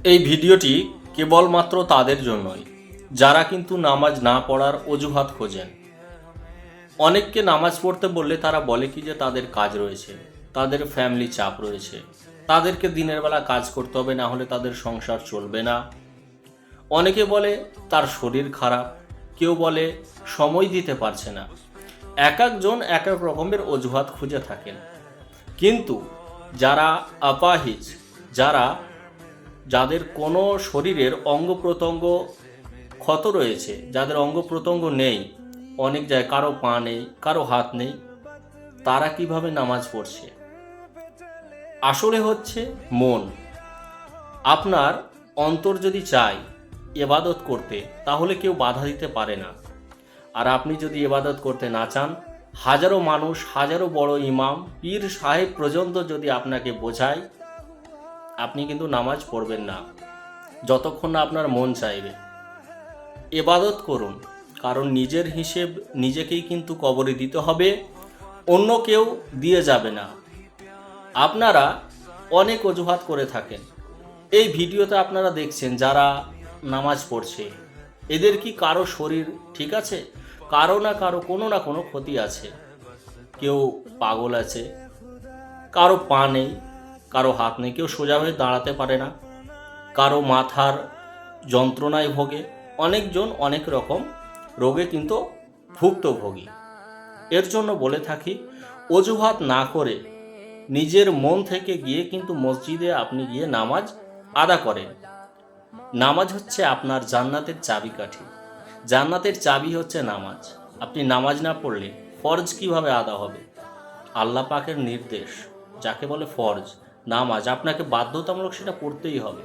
এই ভিডিওটি কেবলমাত্র তাদের জন্যই যারা কিন্তু নামাজ না পড়ার অজুহাত খোঁজেন। অনেককে নামাজ পড়তে বললে তারা বলে কি যে তাদের কাজ রয়েছে, তাদের ফ্যামিলি চাপ রয়েছে, তাদেরকে দিনের বেলা কাজ করতে হবে, না হলে তাদের সংসার চলবে না। অনেকে বলে তার শরীর খারাপ, কেউ বলে সময় দিতে পারছে না। এক একজন এক এক রকমের অজুহাত খুঁজে থাকেন। কিন্তু যারা আপাহিজ, যাদের কোনো শরীরের অঙ্গ প্রত্যঙ্গ ক্ষত রয়েছে, যাদের অঙ্গ প্রত্যঙ্গ নেই, অনেক জায়গায় কারো পা নেই, কারো হাত নেই, তারা কিভাবে নামাজ পড়ছে? আসলে হচ্ছে মন। আপনার অন্তর যদি চায় ইবাদত করতে, তাহলে কেউ বাধা দিতে পারে না। আর আপনি যদি ইবাদত করতে না চান, হাজারো মানুষ, হাজারো বড় ইমাম, পীর সাহেব পর্যন্ত যদি আপনাকে বোঝায়, আপনি কিন্তু নামাজ পড়বেন না যতক্ষণ না আপনার মন চাইবে। ইবাদত করুন, কারণ নিজের হিসেব নিজেকেই কিন্তু কবরে দিতে হবে, অন্য কেউ দিয়ে যাবে না। আপনারা অনেক অজুহাত করে থাকেন। এই ভিডিওতে আপনারা দেখছেন যারা নামাজ পড়ছে, এদের কি কারো শরীর ঠিক আছে? কারো না কারো কোনো না কোনো ক্ষতি আছে। কেউ পাগল আছে, কারো পা নেই, কারো হাত নেই, কেউ সোজা হয়ে দাঁড়াতে পারে না, কারো মাথার যন্ত্রণায় ভোগে, অনেকজন অনেক রকম রোগে কিন্তু ভুক্তভোগী। এর জন্য বলে থাকি, অজুহাত না করে নিজের মন থেকে গিয়ে কিন্তু মসজিদে আপনি গিয়ে নামাজ আদা করেন। নামাজ হচ্ছে আপনার জান্নাতের চাবিকাঠি। জান্নাতের চাবি হচ্ছে নামাজ। আপনি নামাজ না পড়লে ফরজ কিভাবে আদা হবে? আল্লাহ পাকের নির্দেশ, যাকে বলে ফরজ নামাজ, আপনাকে বাধ্যতামূলক সেটা পড়তেই হবে।